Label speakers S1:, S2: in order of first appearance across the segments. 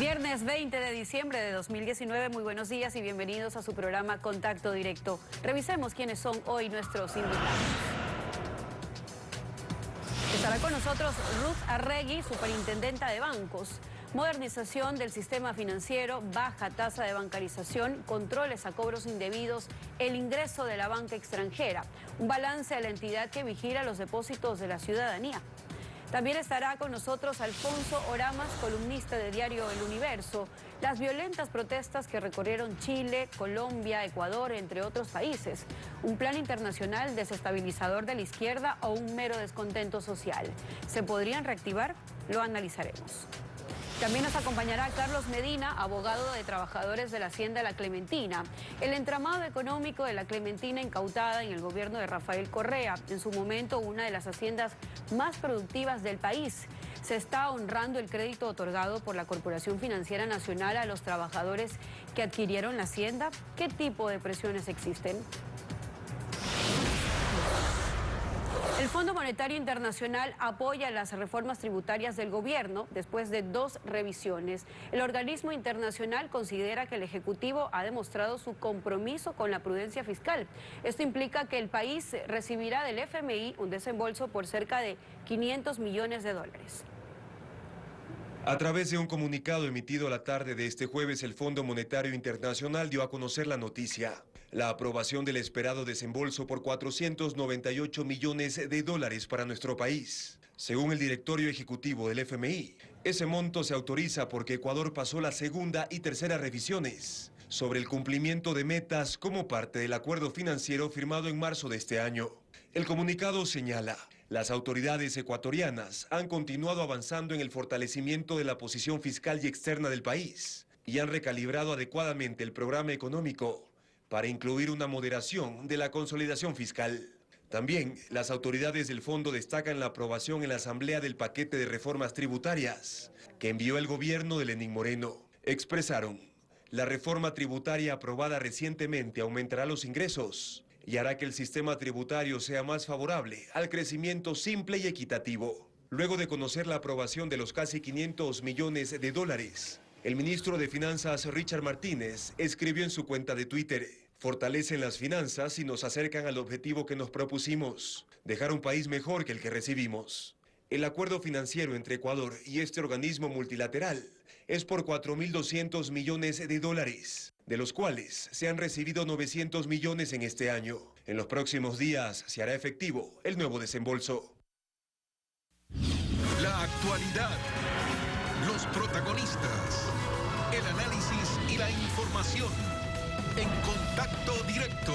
S1: Viernes 20 de diciembre de 2019, muy buenos días y bienvenidos a su programa Contacto Directo. Revisemos quiénes son hoy nuestros invitados. Estará con nosotros Ruth Arregui, superintendenta de bancos. Modernización del sistema financiero, baja tasa de bancarización, controles a cobros indebidos, el ingreso de la banca extranjera, un balance a la entidad que vigila los depósitos de la ciudadanía. También estará con nosotros Alfonso Oramas, columnista de diario El Universo. Las violentas protestas que recorrieron Chile, Colombia, Ecuador, entre otros países. ¿Un plan internacional desestabilizador de la izquierda o un mero descontento social? ¿Se podrían reactivar? Lo analizaremos. También nos acompañará Carlos Medina, abogado de trabajadores de la Hacienda La Clementina. El entramado económico de La Clementina incautada en el gobierno de Rafael Correa, en su momento una de las haciendas más productivas del país. Se está honrando el crédito otorgado por la Corporación Financiera Nacional a los trabajadores que adquirieron la hacienda. ¿Qué tipo de presiones existen? El Fondo Monetario Internacional apoya las reformas tributarias del gobierno después de 2 revisiones. El organismo internacional considera que el Ejecutivo ha demostrado su compromiso con la prudencia fiscal. Esto implica que el país recibirá del FMI un desembolso por cerca de 500 millones de dólares.
S2: A través de un comunicado emitido a la tarde de este jueves, el Fondo Monetario Internacional dio a conocer la noticia: la aprobación del esperado desembolso por 498 millones de dólares para nuestro país. Según el directorio ejecutivo del FMI, ese monto se autoriza porque Ecuador pasó la segunda y tercera revisiones sobre el cumplimiento de metas como parte del acuerdo financiero firmado en marzo de este año. El comunicado señala: las autoridades ecuatorianas han continuado avanzando en el fortalecimiento de la posición fiscal y externa del país y han recalibrado adecuadamente el programa económico para incluir una moderación de la consolidación fiscal. También las autoridades del fondo destacan la aprobación en la Asamblea del paquete de reformas tributarias que envió el gobierno de Lenín Moreno. Expresaron: la reforma tributaria aprobada recientemente aumentará los ingresos y hará que el sistema tributario sea más favorable al crecimiento simple y equitativo. Luego de conocer la aprobación de los casi 500 millones de dólares, el ministro de Finanzas, Richard Martínez, escribió en su cuenta de Twitter: fortalecen las finanzas y nos acercan al objetivo que nos propusimos, dejar un país mejor que el que recibimos. El acuerdo financiero entre Ecuador y este organismo multilateral es por 4.200 millones de dólares, de los cuales se han recibido 900 millones en este año. En los próximos días se hará efectivo el nuevo desembolso.
S3: La actualidad, los protagonistas, el análisis y la información en Contacto Directo.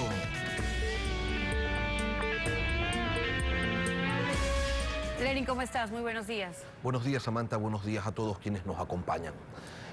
S1: Lenin, ¿cómo estás? Muy buenos días.
S4: Buenos días, Samantha. Buenos días a todos quienes nos acompañan.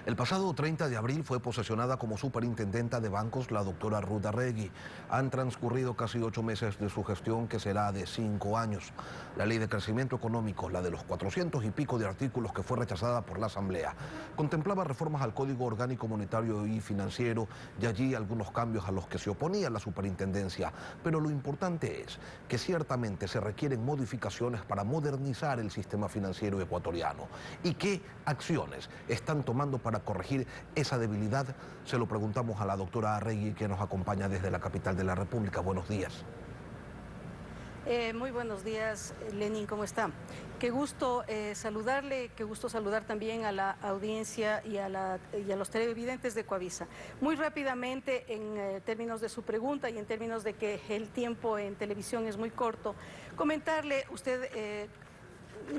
S4: El pasado 30 de abril fue posesionada como superintendenta de bancos la doctora Ruth Arregui. Han transcurrido casi 8 meses de su gestión, que será de 5 años. La ley de crecimiento económico, la de los 400 y pico de artículos que fue rechazada por la Asamblea, contemplaba reformas al Código Orgánico Monetario y Financiero y allí algunos cambios a los que se oponía la superintendencia. Pero lo importante es que ciertamente se requieren modificaciones para modernizar el sistema financiero ecuatoriano. ¿Y qué acciones están tomando para corregir esa debilidad? Se lo preguntamos a la doctora Arregui, que nos acompaña desde la capital de la República. Buenos días.
S5: Muy buenos días, Lenin, ¿cómo está? Qué gusto saludarle, qué gusto saludar también a la audiencia y a los televidentes de Coavisa. Muy rápidamente, en términos de su pregunta y en términos de que el tiempo en televisión es muy corto, comentarle, usted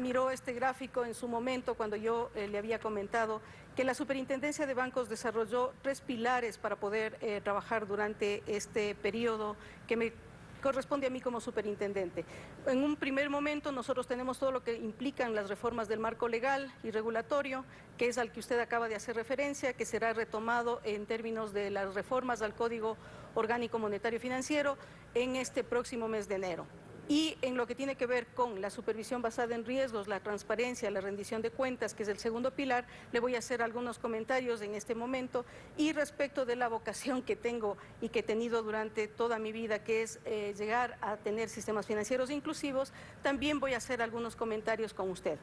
S5: miró este gráfico en su momento cuando yo le había comentado que la Superintendencia de Bancos desarrolló 3 pilares para poder trabajar durante este periodo que me corresponde a mí como superintendente. En un primer momento nosotros tenemos todo lo que implican las reformas del marco legal y regulatorio, que es al que usted acaba de hacer referencia, que será retomado en términos de las reformas al Código Orgánico Monetario Financiero en este próximo mes de enero. Y en lo que tiene que ver con la supervisión basada en riesgos, la transparencia, la rendición de cuentas, que es el segundo pilar, le voy a hacer algunos comentarios en este momento. Y respecto de la vocación que tengo y que he tenido durante toda mi vida, que es llegar a tener sistemas financieros inclusivos, también voy a hacer algunos comentarios con usted.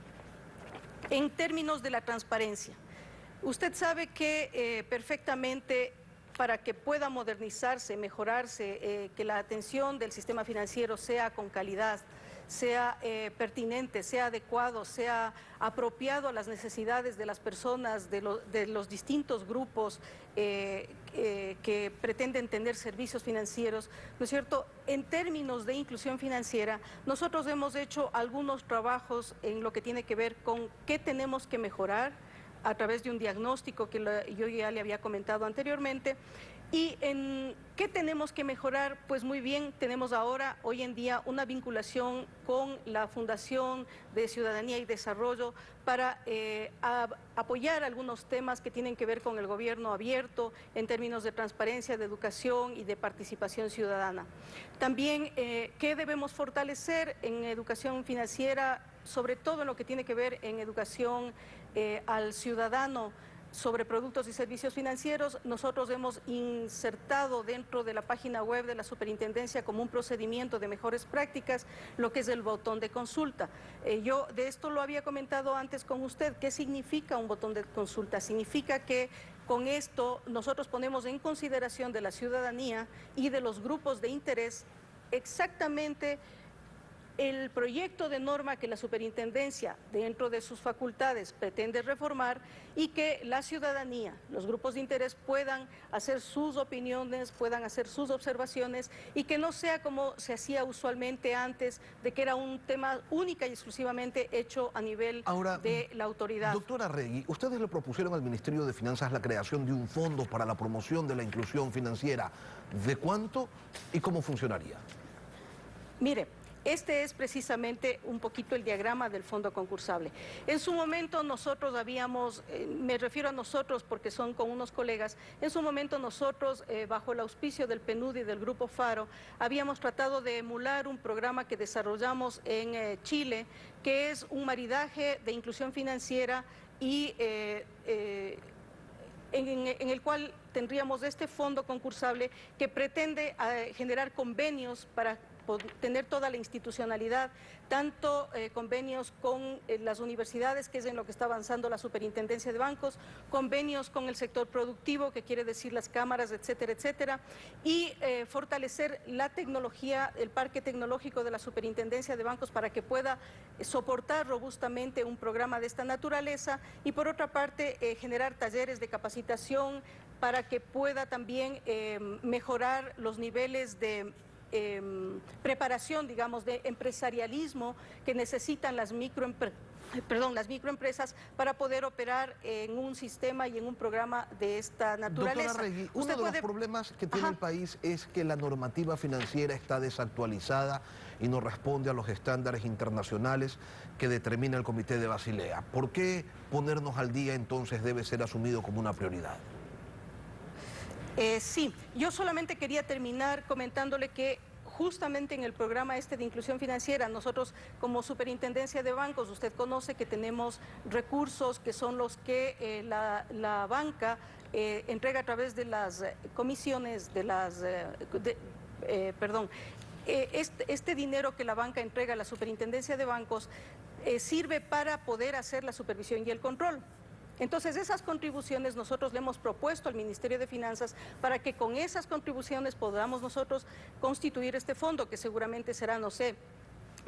S5: En términos de la transparencia, Usted sabe que perfectamente para que pueda modernizarse, mejorarse, que la atención del sistema financiero sea con calidad, sea pertinente, sea adecuado, sea apropiado a las necesidades de las personas, de los distintos grupos que pretenden tener servicios financieros, ¿no es cierto? En términos de inclusión financiera, nosotros hemos hecho algunos trabajos en lo que tiene que ver con qué tenemos que mejorar a través de un diagnóstico que yo ya le había comentado anteriormente. ¿Y en qué tenemos que mejorar? Pues muy bien, tenemos ahora, hoy en día, una vinculación con la Fundación de Ciudadanía y Desarrollo para apoyar algunos temas que tienen que ver con el gobierno abierto en términos de transparencia, de educación y de participación ciudadana. También, ¿qué debemos fortalecer en educación financiera? Sobre todo en lo que tiene que ver en educación al ciudadano sobre productos y servicios financieros. Nosotros hemos insertado dentro de la página web de la Superintendencia como un procedimiento de mejores prácticas lo que es el botón de consulta. Yo de esto lo había comentado antes con usted. ¿Qué significa un botón de consulta? Significa que con esto nosotros ponemos en consideración de la ciudadanía y de los grupos de interés exactamente el proyecto de norma que la Superintendencia, dentro de sus facultades, pretende reformar y que la ciudadanía, los grupos de interés puedan hacer sus opiniones, puedan hacer sus observaciones y que no sea como se hacía usualmente antes, de que era un tema única y exclusivamente hecho a nivel de la autoridad.
S4: Doctora Arregui, ustedes le propusieron al Ministerio de Finanzas la creación de un fondo para la promoción de la inclusión financiera. ¿De cuánto y cómo funcionaría?
S5: Mire, este es precisamente un poquito el diagrama del fondo concursable. En su momento nosotros habíamos, me refiero a nosotros porque son con unos colegas, en su momento nosotros, bajo el auspicio del PNUD y del Grupo Faro, habíamos tratado de emular un programa que desarrollamos en Chile, que es un maridaje de inclusión financiera y en el cual tendríamos este fondo concursable que pretende generar convenios para tener toda la institucionalidad, tanto convenios con las universidades, que es en lo que está avanzando la Superintendencia de Bancos, convenios con el sector productivo, que quiere decir las cámaras, etcétera, etcétera, y fortalecer la tecnología, el parque tecnológico de la Superintendencia de Bancos para que pueda soportar robustamente un programa de esta naturaleza y por otra parte generar talleres de capacitación para que pueda también mejorar los niveles de preparación, digamos, de empresarialismo que necesitan las microempresas para poder operar en un sistema y en un programa de esta naturaleza.
S4: Doctora Arregui, uno de los problemas que tiene el país es que la normativa financiera está desactualizada y no responde a los estándares internacionales que determina el Comité de Basilea. ¿Por qué ponernos al día entonces debe ser asumido como una prioridad?
S5: Sí, yo solamente quería terminar comentándole que justamente en el programa de inclusión financiera, nosotros como Superintendencia de Bancos, usted conoce que tenemos recursos que son los que la banca entrega a través de las comisiones, este dinero que la banca entrega a la Superintendencia de Bancos sirve para poder hacer la supervisión y el control. Entonces, esas contribuciones nosotros le hemos propuesto al Ministerio de Finanzas para que con esas contribuciones podamos nosotros constituir este fondo, que seguramente será, no sé,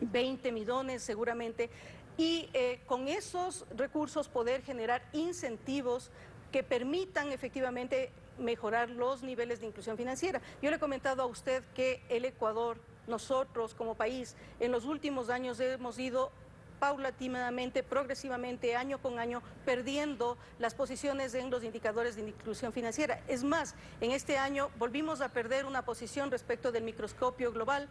S5: 20 millones seguramente, y con esos recursos poder generar incentivos que permitan efectivamente mejorar los niveles de inclusión financiera. Yo le he comentado a usted que el Ecuador, nosotros como país, en los últimos años hemos ido paulatinamente, progresivamente, año con año, perdiendo las posiciones en los indicadores de inclusión financiera. Es más, en este año volvimos a perder una posición respecto del microscopio global.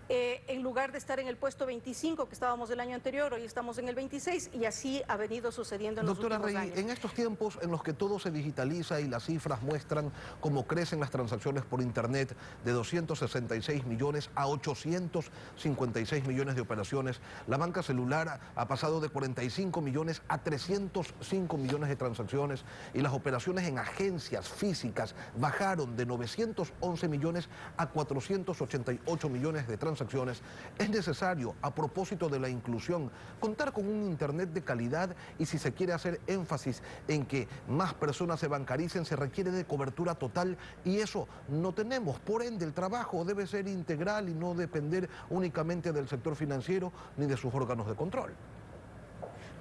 S5: En lugar de estar en el puesto 25 que estábamos el año anterior, hoy estamos en el 26 y así ha venido sucediendo en los últimos años.
S4: Doctora Arregui, en estos tiempos en los que todo se digitaliza y las cifras muestran cómo crecen las transacciones por Internet de 266 millones a 856 millones de operaciones, la banca celular ha pasado de 45 millones a 305 millones de transacciones y las operaciones en agencias físicas bajaron de 911 millones a 488 millones de transacciones transacciones, es necesario, a propósito de la inclusión, contar con un Internet de calidad y si se quiere hacer énfasis en que más personas se bancaricen, se requiere de cobertura total y eso no tenemos. Por ende, el trabajo debe ser integral y no depender únicamente del sector financiero ni de sus órganos de control.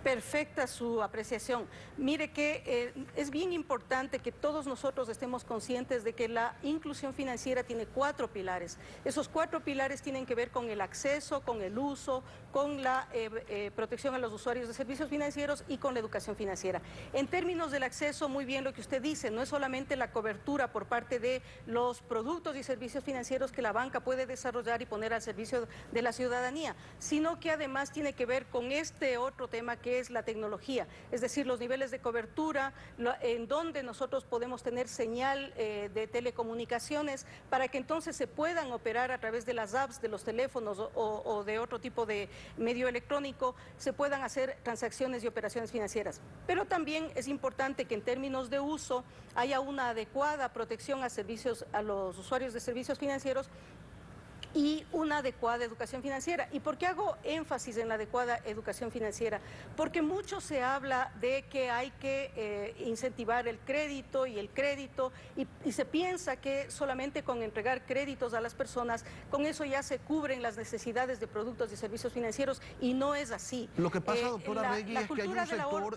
S5: Perfecta su apreciación. Mire que es bien importante que todos nosotros estemos conscientes de que la inclusión financiera tiene 4 pilares. Esos 4 pilares tienen que ver con el acceso, con el uso, con la protección a los usuarios de servicios financieros y con la educación financiera. En términos del acceso, muy bien lo que usted dice, no es solamente la cobertura por parte de los productos y servicios financieros que la banca puede desarrollar y poner al servicio de la ciudadanía, sino que además tiene que ver con este otro tema que es la tecnología, es decir, los niveles de cobertura, en donde nosotros podemos tener señal de telecomunicaciones para que entonces se puedan operar a través de las apps de los teléfonos o de otro tipo de medio electrónico, se puedan hacer transacciones y operaciones financieras. Pero también es importante que en términos de uso haya una adecuada protección a los usuarios de servicios financieros y una adecuada educación financiera. ¿Y por qué hago énfasis en la adecuada educación financiera? Porque mucho se habla de que hay que incentivar el crédito y se piensa que solamente con entregar créditos a las personas, con eso ya se cubren las necesidades de productos y servicios financieros y no es así.
S4: Lo que pasa, doctora Regui, es que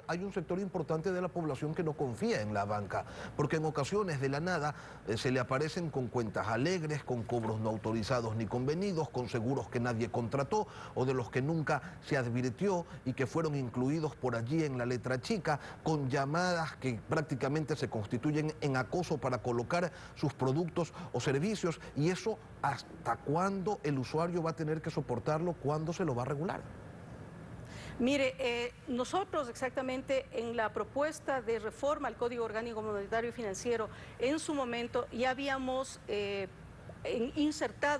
S4: hay un sector importante de la población que no confía en la banca, porque en ocasiones de la nada se le aparecen con cuentas alegres, con cobros no autorizados ni convenidos, con seguros que nadie contrató o de los que nunca se advirtió y que fueron incluidos por allí en la letra chica, con llamadas que prácticamente se constituyen en acoso para colocar sus productos o servicios. Y eso, ¿hasta cuándo el usuario va a tener que soportarlo? ¿Cuándo se lo va a regular?
S5: Mire, nosotros exactamente en la propuesta de reforma al Código Orgánico Monetario y Financiero, en su momento ya habíamos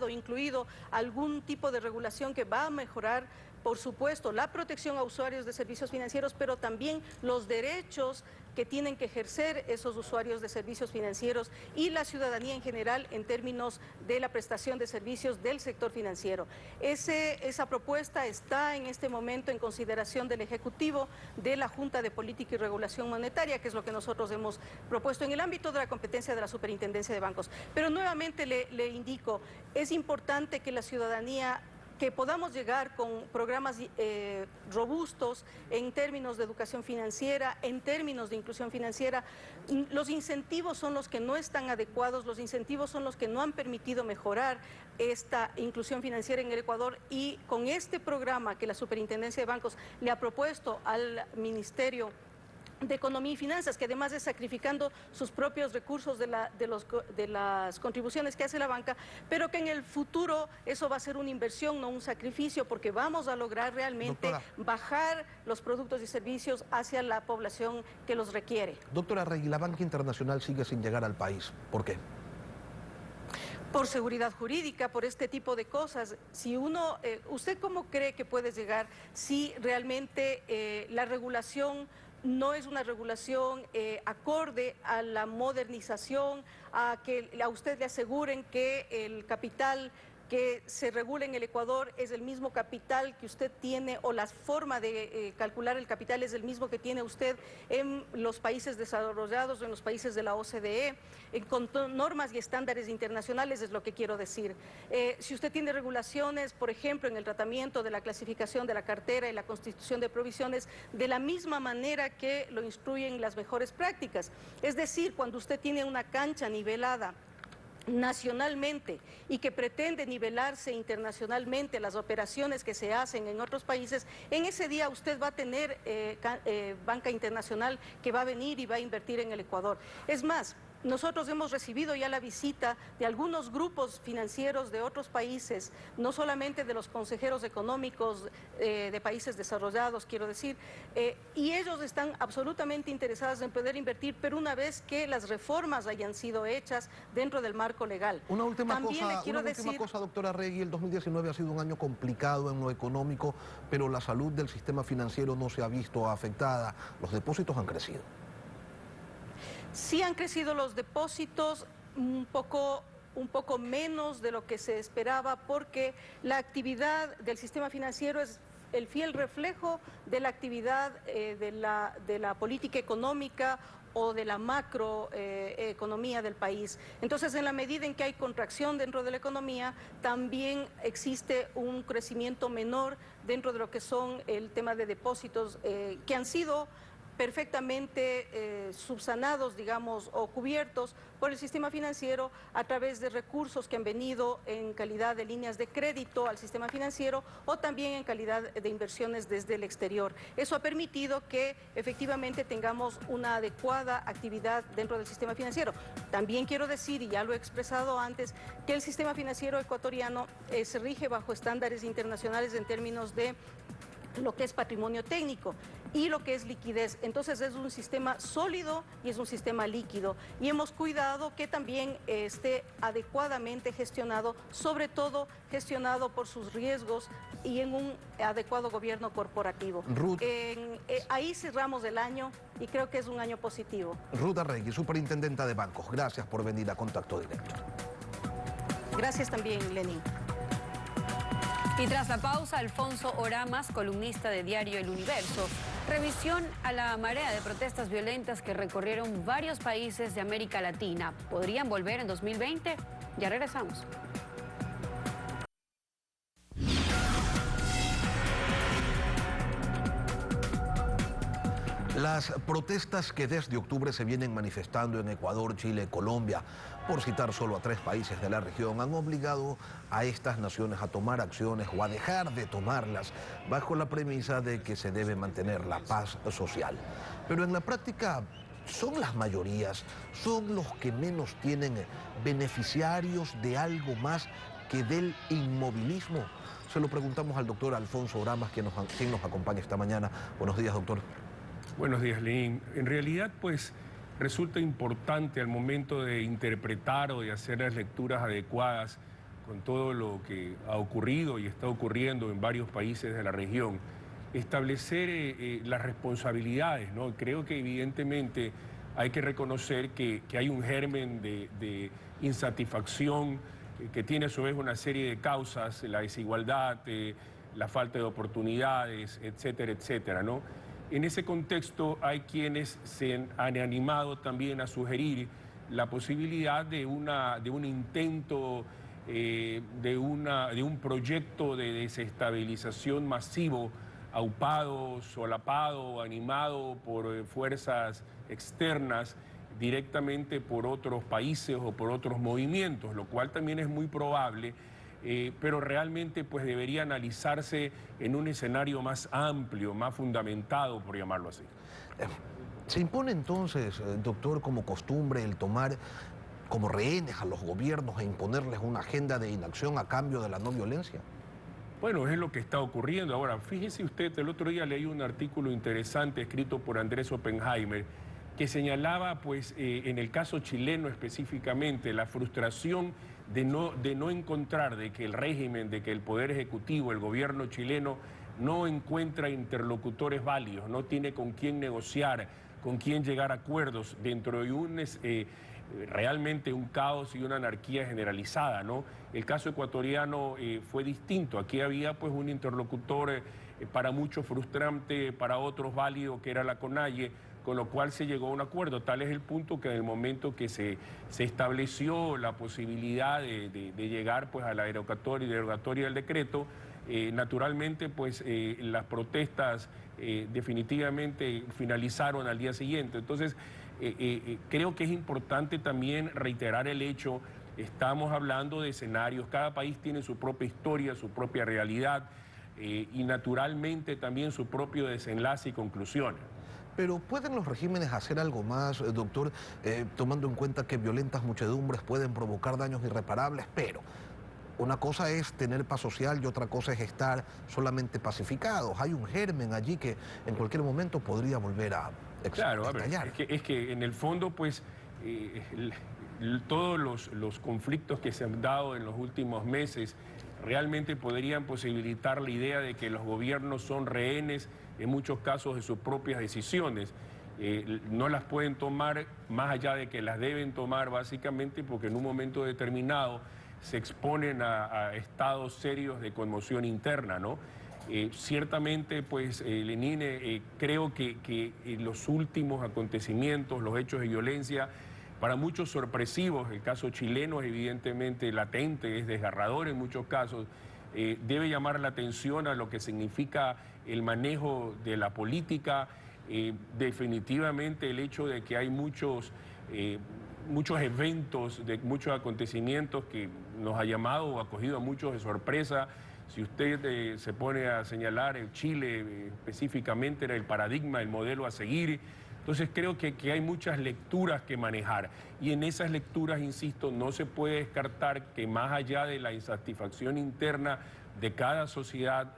S5: incluido algún tipo de regulación que va a mejorar, por supuesto, la protección a usuarios de servicios financieros, pero también los derechos que tienen que ejercer esos usuarios de servicios financieros y la ciudadanía en general en términos de la prestación de servicios del sector financiero. Esa propuesta está en este momento en consideración del Ejecutivo, de la Junta de Política y Regulación Monetaria, que es lo que nosotros hemos propuesto en el ámbito de la competencia de la Superintendencia de Bancos. Pero nuevamente le indico, es importante que la ciudadanía, que podamos llegar con programas robustos en términos de educación financiera, en términos de inclusión financiera. Los incentivos son los que no están adecuados, los incentivos son los que no han permitido mejorar esta inclusión financiera en el Ecuador, y con este programa que la Superintendencia de Bancos le ha propuesto al Ministerio de Economía y Finanzas, que además de sacrificando sus propios recursos de las contribuciones que hace la banca, pero que en el futuro eso va a ser una inversión, no un sacrificio, porque vamos a lograr realmente bajar los productos y servicios hacia la población que los requiere.
S4: Doctora Regui, la banca internacional sigue sin llegar al país. ¿Por qué?
S5: Por seguridad jurídica, por este tipo de cosas. Si ¿usted cómo cree que puede llegar si realmente la regulación no es una regulación acorde a la modernización, a que a usted le aseguren que el capital que se regula en el Ecuador es el mismo capital que usted tiene, o la forma de calcular el capital es el mismo que tiene usted en los países desarrollados o en los países de la OCDE, con normas y estándares internacionales, es lo que quiero decir. Si usted tiene regulaciones, por ejemplo, en el tratamiento de la clasificación de la cartera y la constitución de provisiones, de la misma manera que lo instruyen las mejores prácticas. Es decir, cuando usted tiene una cancha nivelada nacionalmente y que pretende nivelarse internacionalmente las operaciones que se hacen en otros países, en ese día usted va a tener banca internacional que va a venir y va a invertir en el Ecuador. Es más, nosotros hemos recibido ya la visita de algunos grupos financieros de otros países, no solamente de los consejeros económicos de países desarrollados, quiero decir, y ellos están absolutamente interesados en poder invertir, pero una vez que las reformas hayan sido hechas dentro del marco legal.
S4: Una última cosa, doctora Regui, el 2019 ha sido un año complicado en lo económico, pero la salud del sistema financiero no se ha visto afectada. Los depósitos han crecido.
S5: Sí han crecido los depósitos un poco un poco menos de lo que se esperaba, porque la actividad del sistema financiero es el fiel reflejo de la actividad de la política económica o de la macroeconomía del país. Entonces, en la medida en que hay contracción dentro de la economía, también existe un crecimiento menor dentro de lo que son el tema de depósitos que han sido perfectamente subsanados, digamos, o cubiertos por el sistema financiero a través de recursos que han venido en calidad de líneas de crédito al sistema financiero o también en calidad de inversiones desde el exterior. Eso ha permitido que efectivamente tengamos una adecuada actividad dentro del sistema financiero. También quiero decir, y ya lo he expresado antes, que el sistema financiero ecuatoriano se rige bajo estándares internacionales en términos de lo que es patrimonio técnico y lo que es liquidez. Entonces es un sistema sólido y es un sistema líquido, y hemos cuidado que también esté adecuadamente gestionado, sobre todo gestionado por sus riesgos y en un adecuado gobierno corporativo.
S4: Ruth,
S5: ahí cerramos el año y creo que es un año positivo.
S4: Ruth Arregui, superintendenta de bancos, gracias por venir a Contacto Directo.
S5: Gracias también, Lenín.
S1: Y tras la pausa, Alfonso Oramas, columnista de diario El Universo. Revisión a la marea de protestas violentas que recorrieron varios países de América Latina. ¿Podrían volver en 2020? Ya regresamos.
S4: Las protestas que desde octubre se vienen manifestando en Ecuador, Chile, Colombia, por citar solo a 3 países de la región, han obligado a estas naciones a tomar acciones o a dejar de tomarlas bajo la premisa de que se debe mantener la paz social. Pero en la práctica son las mayorías, son los que menos tienen beneficiarios de algo más que del inmovilismo. Se lo preguntamos al doctor Alfonso Oramas, quien nos acompaña esta mañana. Buenos días, doctor.
S6: Buenos días, Lenín. En realidad, pues, resulta importante al momento de interpretar o de hacer las lecturas adecuadas con todo lo que ha ocurrido y está ocurriendo en varios países de la región, establecer las responsabilidades, ¿no? Creo que evidentemente hay que reconocer que hay un germen de insatisfacción que tiene a su vez una serie de causas, la desigualdad, la falta de oportunidades, etcétera, etcétera, ¿no? En ese contexto hay quienes se han animado también a sugerir la posibilidad de un intento, de un proyecto de desestabilización masivo, aupado, solapado, animado por fuerzas externas, directamente por otros países o por otros movimientos, lo cual también es muy probable. Pero realmente pues debería analizarse en un escenario más amplio, más fundamentado, por llamarlo así.
S4: ¿Se impone entonces, doctor, como costumbre el tomar como rehenes a los gobiernos e imponerles una agenda de inacción a cambio de la no violencia?
S6: Bueno, es lo que está ocurriendo. Ahora, fíjese usted, el otro día leí un artículo interesante escrito por Andrés Oppenheimer que señalaba, pues, en el caso chileno específicamente, la frustración de no encontrar, de que el régimen, de que el Poder Ejecutivo, el gobierno chileno, no encuentra interlocutores válidos, no tiene con quién negociar, con quién llegar a acuerdos dentro de realmente un caos y una anarquía generalizada, ¿no? El caso ecuatoriano fue distinto. Aquí había pues un interlocutor para muchos frustrante, para otros válido, que era la CONAIE, con lo cual se llegó a un acuerdo. Tal es el punto que en el momento que se estableció la posibilidad de llegar pues a la derogatoria del decreto, naturalmente pues las protestas definitivamente finalizaron al día siguiente. Entonces creo que es importante también reiterar el hecho, estamos hablando de escenarios, cada país tiene su propia historia, su propia realidad y naturalmente también su propio desenlace y conclusiones.
S4: Pero ¿pueden los regímenes hacer algo más, doctor, tomando en cuenta que violentas muchedumbres pueden provocar daños irreparables? Pero una cosa es tener paz social y otra cosa es estar solamente pacificados. Hay un germen allí que en cualquier momento podría volver a
S6: estallar. Claro, a ver, es que en el fondo, pues, todos los conflictos que se han dado en los últimos meses realmente podrían posibilitar la idea de que los gobiernos son rehenes en muchos casos de sus propias decisiones. no las pueden tomar más allá de que las deben tomar básicamente porque en un momento determinado se exponen a estados serios de conmoción interna, ¿no? Ciertamente, pues, Lenín, creo que los últimos acontecimientos, los hechos de violencia, para muchos sorpresivos, el caso chileno es evidentemente latente, es desgarrador en muchos casos, debe llamar la atención a lo que significa el manejo de la política, definitivamente el hecho de que hay muchos eventos, muchos acontecimientos que nos ha llamado o acogido a muchos de sorpresa. Si usted se pone a señalar el Chile específicamente era el paradigma, el modelo a seguir. Entonces creo que hay muchas lecturas que manejar y en esas lecturas, insisto, no se puede descartar que más allá de la insatisfacción interna de cada sociedad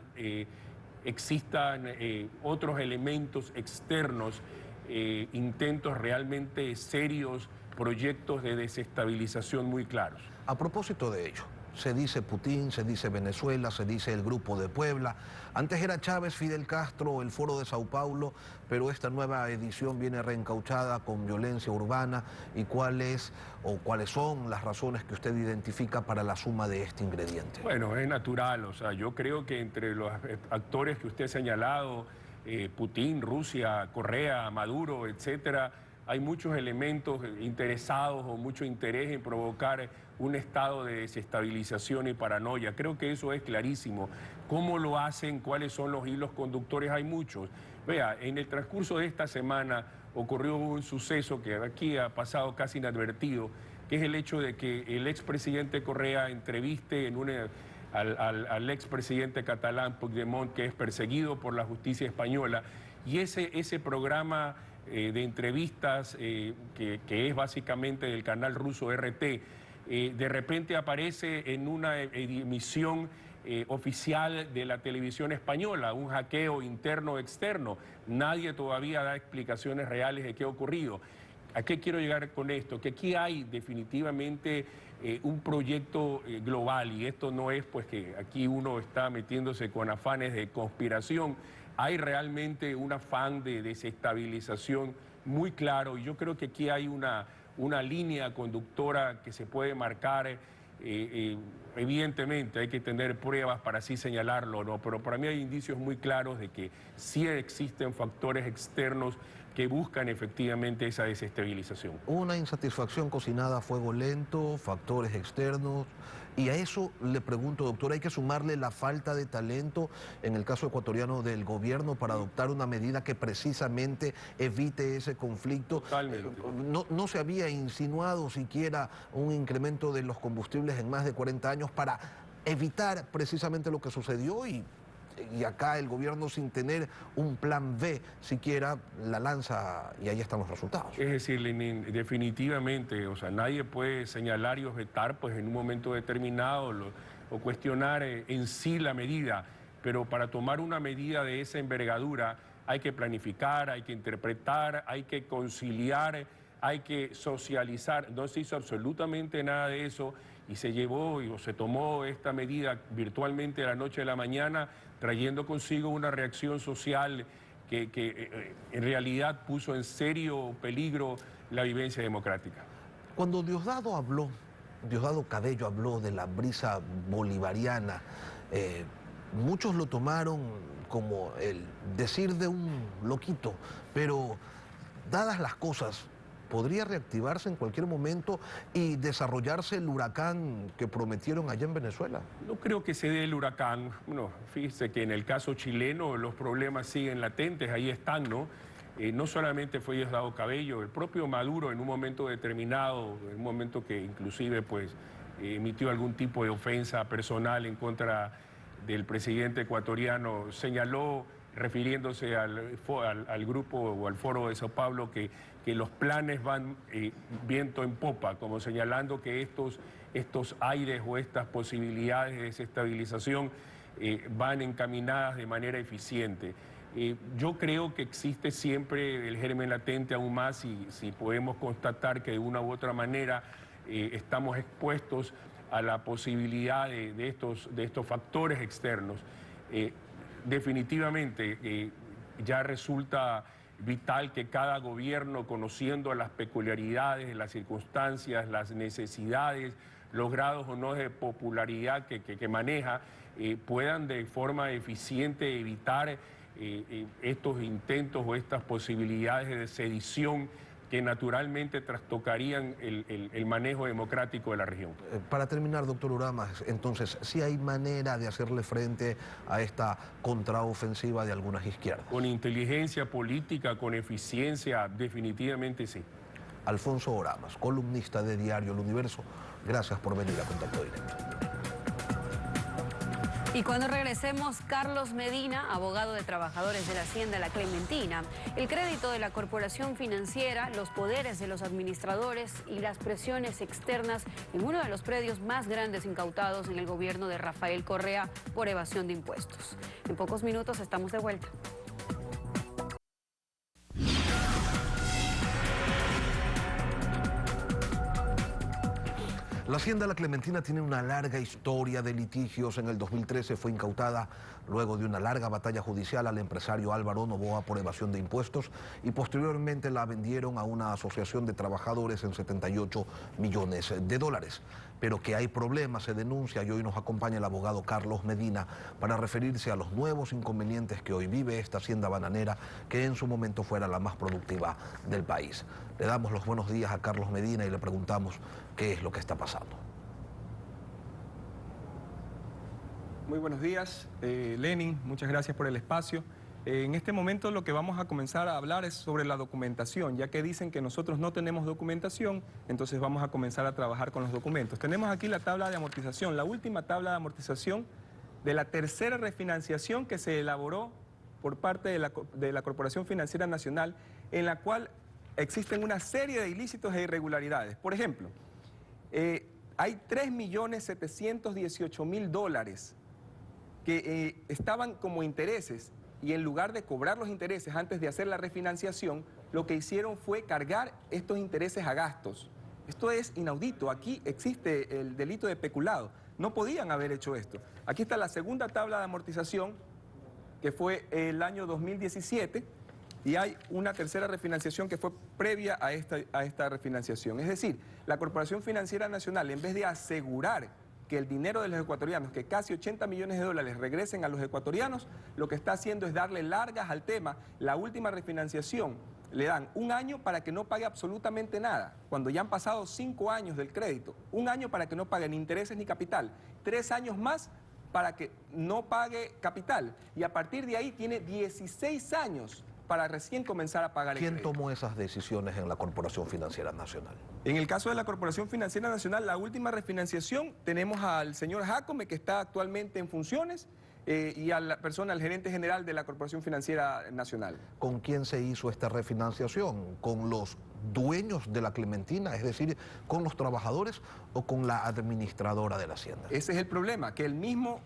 S6: existan otros elementos externos, intentos realmente serios, proyectos de desestabilización muy claros.
S4: A propósito de ello, se dice Putin, se dice Venezuela, se dice el Grupo de Puebla. Antes era Chávez, Fidel Castro, el Foro de Sao Paulo, pero esta nueva edición viene reencauchada con violencia urbana. ¿Y cuáles son las razones que usted identifica para la suma de este ingrediente?
S6: Bueno, es natural, o sea, yo creo que entre los actores que usted ha señalado, Putin, Rusia, Correa, Maduro, etcétera, hay muchos elementos interesados o mucho interés en provocar un estado de desestabilización y paranoia. Creo que eso es clarísimo. ¿Cómo lo hacen? ¿Cuáles son los hilos conductores? Hay muchos. Vea, en el transcurso de esta semana ocurrió un suceso que aquí ha pasado casi inadvertido, que es el hecho de que el expresidente Correa entreviste al expresidente catalán Puigdemont, que es perseguido por la justicia española, y ese programa de entrevistas que es básicamente del canal ruso RT, de repente aparece en una emisión oficial de la televisión española, un hackeo interno o externo. Nadie todavía da explicaciones reales de qué ha ocurrido. ¿A qué quiero llegar con esto? Que aquí hay definitivamente un proyecto global, y esto no es pues que aquí uno está metiéndose con afanes de conspiración. Hay realmente un afán de desestabilización muy claro, y yo creo que aquí hay una línea conductora que se puede marcar. Evidentemente hay que tener pruebas para así señalarlo, ¿no? Pero para mí hay indicios muy claros de que sí existen factores externos que buscan efectivamente esa desestabilización.
S4: Una insatisfacción cocinada a fuego lento, factores externos, y a eso le pregunto, doctor, ¿hay que sumarle la falta de talento en el caso ecuatoriano del gobierno para adoptar una medida que precisamente evite ese conflicto?
S6: Totalmente.
S4: No se había insinuado siquiera un incremento de los combustibles en más de 40 años para evitar precisamente lo que sucedió, y acá el gobierno, sin tener un plan B siquiera, la lanza y ahí están los resultados.
S6: Es decir, Lenín, definitivamente, o sea, nadie puede señalar y objetar pues en un momento determinado o cuestionar en sí la medida, pero para tomar una medida de esa envergadura hay que planificar, hay que interpretar, hay que conciliar, hay que socializar. No se hizo absolutamente nada de eso y se llevó o se tomó esta medida virtualmente de la noche a la mañana, trayendo consigo una reacción social que en realidad puso en serio peligro la vivencia democrática.
S4: Cuando Diosdado Cabello habló de la brisa bolivariana, muchos lo tomaron como el decir de un loquito, pero dadas las cosas, podría reactivarse en cualquier momento y desarrollarse el huracán que prometieron allá en Venezuela.
S6: No creo que se dé el huracán. Bueno, fíjese que en el caso chileno los problemas siguen latentes, ahí están, ¿no? No solamente fue Diosdado Cabello, el propio Maduro en un momento determinado, en un momento que inclusive pues emitió algún tipo de ofensa personal en contra del presidente ecuatoriano, señaló, refiriéndose al grupo o al foro de Sao Paulo, que los planes van viento en popa, como señalando que estos aires o estas posibilidades de desestabilización van encaminadas de manera eficiente. Yo creo que existe siempre el germen latente aún más, y si podemos constatar que de una u otra manera estamos expuestos a la posibilidad de estos factores externos. Definitivamente ya resulta vital que cada gobierno, conociendo las peculiaridades, las circunstancias, las necesidades, los grados o no de popularidad que maneja, puedan de forma eficiente evitar estos intentos o estas posibilidades de sedición que naturalmente trastocarían el manejo democrático de la región.
S4: Para terminar, doctor Uramas, entonces, ¿sí hay manera de hacerle frente a esta contraofensiva de algunas izquierdas?
S6: Con inteligencia política, con eficiencia, definitivamente sí.
S4: Alfonso Uramas, columnista de Diario El Universo, gracias por venir a Contacto Directo.
S1: Y cuando regresemos, Carlos Medina, abogado de trabajadores de la Hacienda La Clementina, el crédito de la corporación financiera, los poderes de los administradores y las presiones externas en uno de los predios más grandes incautados en el gobierno de Rafael Correa por evasión de impuestos. En pocos minutos estamos de vuelta.
S4: La Hacienda La Clementina tiene una larga historia de litigios. En el 2013 fue incautada luego de una larga batalla judicial al empresario Álvaro Novoa por evasión de impuestos y posteriormente la vendieron a una asociación de trabajadores en 78 millones de dólares. Pero que hay problemas, se denuncia, y hoy nos acompaña el abogado Carlos Medina para referirse a los nuevos inconvenientes que hoy vive esta hacienda bananera, que en su momento fuera la más productiva del país. Le damos los buenos días a Carlos Medina y le preguntamos qué es lo que está pasando.
S7: Muy buenos días, Lenin, muchas gracias por el espacio. En este momento lo que vamos a comenzar a hablar es sobre la documentación, ya que dicen que nosotros no tenemos documentación, entonces vamos a comenzar a trabajar con los documentos. Tenemos aquí la tabla de amortización, la última tabla de amortización de la tercera refinanciación que se elaboró por parte de la Corporación Financiera Nacional, en la cual existen una serie de ilícitos e irregularidades. Por ejemplo, hay 3.718.000 dólares que estaban como intereses, y en lugar de cobrar los intereses antes de hacer la refinanciación, lo que hicieron fue cargar estos intereses a gastos. Esto es inaudito. Aquí existe el delito de peculado. No podían haber hecho esto. Aquí está la segunda tabla de amortización, que fue el año 2017, y hay una tercera refinanciación que fue previa a esta refinanciación. Es decir, la Corporación Financiera Nacional, en vez de asegurar que el dinero de los ecuatorianos, que casi 80 millones de dólares regresen a los ecuatorianos, lo que está haciendo es darle largas al tema. La última refinanciación le dan un año para que no pague absolutamente nada, cuando ya han pasado 5 años del crédito, un año para que no pague ni intereses ni capital, 3 años más para que no pague capital, y a partir de ahí tiene 16 años para recién comenzar a pagar el crédito.
S4: ¿Quién tomó esas decisiones en la Corporación Financiera Nacional?
S7: En el caso de la Corporación Financiera Nacional, la última refinanciación, tenemos al señor Jacome, que está actualmente en funciones, y a la persona, al gerente general de la Corporación Financiera Nacional.
S4: ¿Con quién se hizo esta refinanciación? ¿Con los dueños de la Clementina, es decir, con los trabajadores, o con la administradora de la hacienda?
S7: Ese es el problema, que el mismo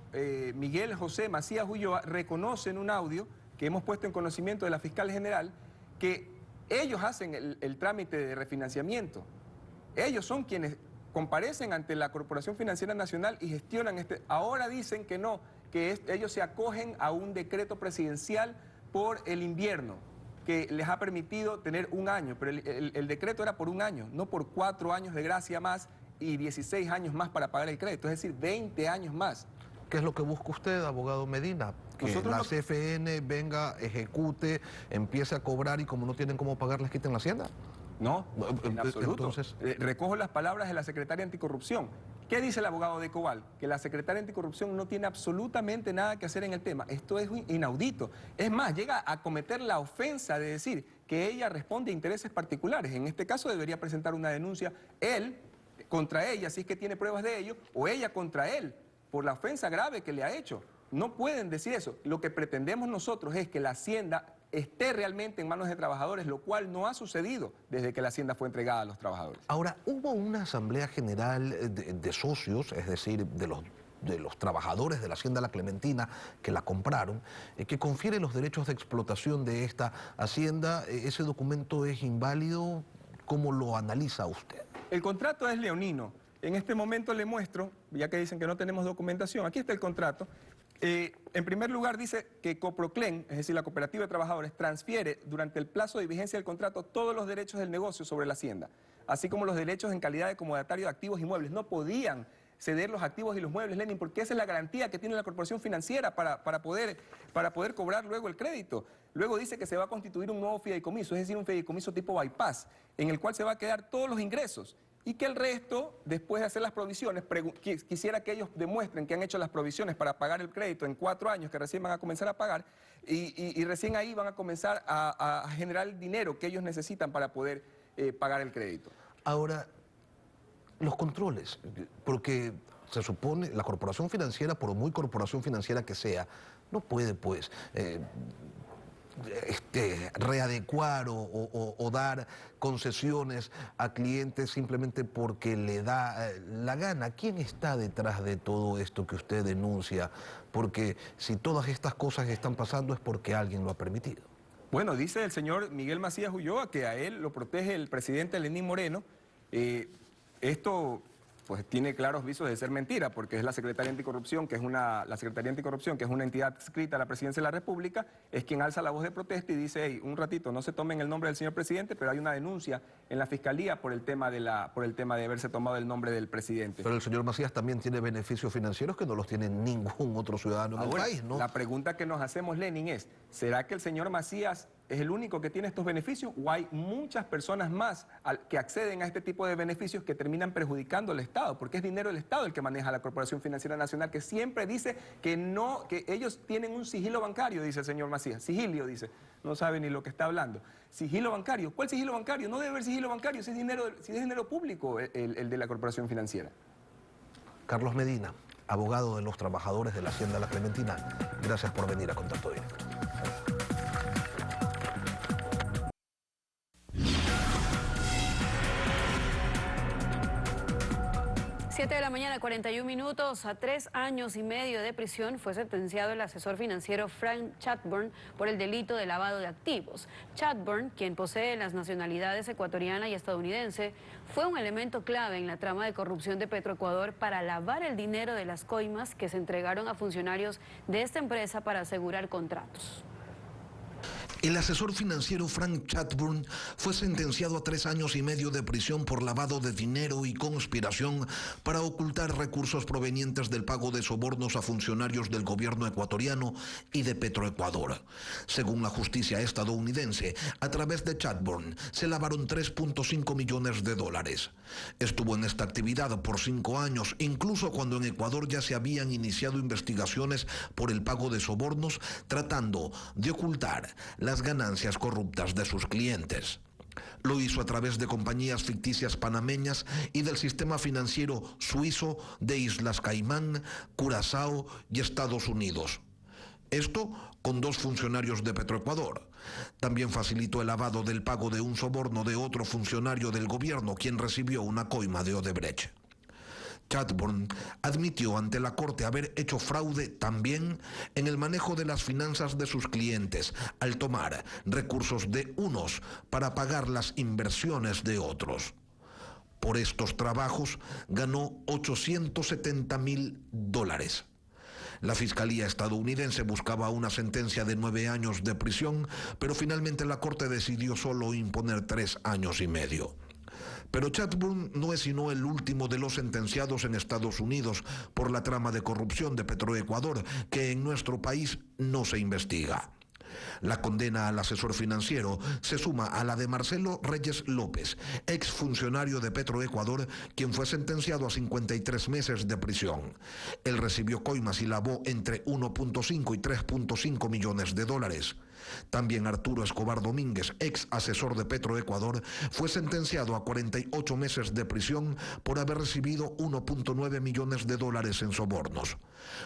S7: Miguel José Macías Ulloa reconoce en un audio que hemos puesto en conocimiento de la fiscal general, que ellos hacen el trámite de refinanciamiento. Ellos son quienes comparecen ante la Corporación Financiera Nacional y gestionan este. Ahora dicen que no, que ellos se acogen a un decreto presidencial por el invierno, que les ha permitido tener un año, pero el decreto era por un año, no por 4 años de gracia más y 16 años más para pagar el crédito, es decir, 20 años más.
S4: ¿Qué es lo que busca usted, abogado Medina? Que la CFN venga, ejecute, empiece a cobrar, y como no tienen cómo pagar, les quiten la hacienda.
S7: No, en absoluto.
S4: Entonces,
S7: recojo las palabras de la secretaria anticorrupción. ¿Qué dice el abogado de Cobal? Que la secretaria anticorrupción no tiene absolutamente nada que hacer en el tema. Esto es inaudito. Es más, llega a cometer la ofensa de decir que ella responde a intereses particulares. En este caso debería presentar una denuncia él contra ella, si es que tiene pruebas de ello, o ella contra él, por la ofensa grave que le ha hecho. No pueden decir eso. Lo que pretendemos nosotros es que la hacienda esté realmente en manos de trabajadores, lo cual no ha sucedido desde que la hacienda fue entregada a los trabajadores.
S4: Ahora, hubo una asamblea general de socios, es decir, de los trabajadores de la Hacienda La Clementina que la compraron, que confiere los derechos de explotación de esta hacienda. Ese documento es inválido. ¿Cómo lo analiza usted?
S7: El contrato es leonino. En este momento le muestro, ya que dicen que no tenemos documentación, aquí está el contrato. En primer lugar dice que Coproclen, es decir, la cooperativa de trabajadores, transfiere durante el plazo de vigencia del contrato todos los derechos del negocio sobre la hacienda, así como los derechos en calidad de comodatario de activos y muebles. No podían ceder los activos y los muebles, Lenin, porque esa es la garantía que tiene la corporación financiera para poder cobrar luego el crédito. Luego dice que se va a constituir un nuevo fideicomiso, es decir, un fideicomiso tipo bypass, en el cual se va a quedar todos los ingresos y que el resto, después de hacer las provisiones, quisiera que ellos demuestren que han hecho las provisiones para pagar el crédito en 4 años, que recién van a comenzar a pagar, y recién ahí van a comenzar a generar el dinero que ellos necesitan para poder pagar el crédito.
S4: Ahora, los controles, porque se supone la corporación financiera, por muy corporación financiera que sea, no puede pues readecuar o dar concesiones a clientes simplemente porque le da la gana. ¿Quién está detrás de todo esto que usted denuncia? Porque si todas estas cosas están pasando es porque alguien lo ha permitido.
S7: Bueno, dice el señor Miguel Macías Ulloa que a él lo protege el presidente Lenín Moreno. Esto pues tiene claros visos de ser mentira, porque es la Secretaría Anticorrupción, que es la Secretaría Anticorrupción, que es una entidad adscrita a la Presidencia de la República, es quien alza la voz de protesta y dice, hey, un ratito, no se tomen el nombre del señor presidente, pero hay una denuncia en la Fiscalía por el tema de haberse tomado el nombre del presidente.
S4: Pero el señor Macías también tiene beneficios financieros que no los tiene ningún otro ciudadano en el país, ¿no?
S7: La pregunta que nos hacemos, Lenin, es, ¿será que el señor Macías es el único que tiene estos beneficios o hay muchas personas más que acceden a este tipo de beneficios que terminan perjudicando al Estado? Porque es dinero del Estado el que maneja la Corporación Financiera Nacional, que siempre dice que ellos tienen un sigilo bancario, dice el señor Macías. Sigilio, dice. No sabe ni lo que está hablando. ¿Sigilo bancario? ¿Cuál sigilo bancario? No debe haber sigilo bancario si es dinero público el de la Corporación Financiera.
S4: Carlos Medina, abogado de los trabajadores de la Hacienda La Clementina, gracias por venir a Contacto Directo.
S1: 7 de la mañana, 41 minutos. A 3 años y medio de prisión fue sentenciado el asesor financiero Frank Chatburn por el delito de lavado de activos. Chatburn, quien posee las nacionalidades ecuatoriana y estadounidense, fue un elemento clave en la trama de corrupción de Petroecuador para lavar el dinero de las coimas que se entregaron a funcionarios de esta empresa para asegurar contratos.
S4: El asesor financiero Frank Chatburn fue sentenciado a 3 años y medio de prisión por lavado de dinero y conspiración para ocultar recursos provenientes del pago de sobornos a funcionarios del gobierno ecuatoriano y de Petroecuador. Según la justicia estadounidense, a través de Chatburn se lavaron 3.5 millones de dólares. Estuvo en esta actividad por 5 años, incluso cuando en Ecuador ya se habían iniciado investigaciones por el pago de sobornos, tratando de ocultar las ganancias corruptas de sus clientes. Lo hizo a través de compañías ficticias panameñas y del sistema financiero suizo de Islas Caimán, Curazao y Estados Unidos. Esto con 2 funcionarios de Petroecuador. También facilitó el lavado del pago de un soborno de otro funcionario del gobierno, quien recibió una coima de Odebrecht. Chatburn admitió ante la Corte haber hecho fraude también en el manejo de las finanzas de sus clientes, al tomar recursos de unos para pagar las inversiones de otros. Por estos trabajos ganó $870.000. La Fiscalía estadounidense buscaba una sentencia de 9 años de prisión, pero finalmente la Corte decidió solo imponer 3 años y medio. Pero Chatburn no es sino el último de los sentenciados en Estados Unidos por la trama de corrupción de Petroecuador, que en nuestro país no se investiga. La condena al asesor financiero se suma a la de Marcelo Reyes López, exfuncionario de Petroecuador, quien fue sentenciado a 53 meses de prisión. Él recibió coimas y lavó entre 1.5 y 3.5 millones de dólares. También Arturo Escobar Domínguez, ex asesor de Petroecuador, fue sentenciado a 48 meses de prisión por haber recibido 1.9 millones de dólares en sobornos.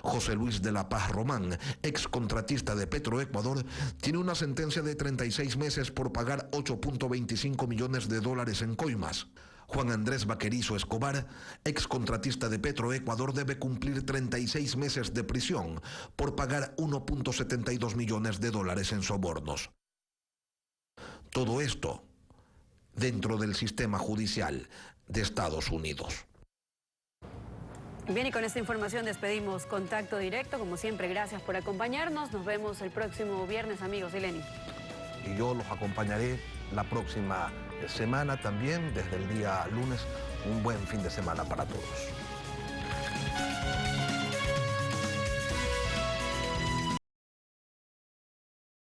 S4: José Luis de la Paz Román, ex contratista de Petroecuador, tiene una sentencia de 36 meses por pagar 8.25 millones de dólares en coimas. Juan Andrés Vaquerizo Escobar, ex contratista de Petroecuador, debe cumplir 36 meses de prisión por pagar 1.72 millones de dólares en sobornos. Todo esto dentro del sistema judicial de Estados Unidos.
S1: Bien, y con esta información despedimos Contacto Directo. Como siempre, gracias por acompañarnos. Nos vemos el próximo viernes, amigos de Lenin.
S4: Y yo los acompañaré la próxima semana también, desde el día lunes. Un buen fin de semana para todos.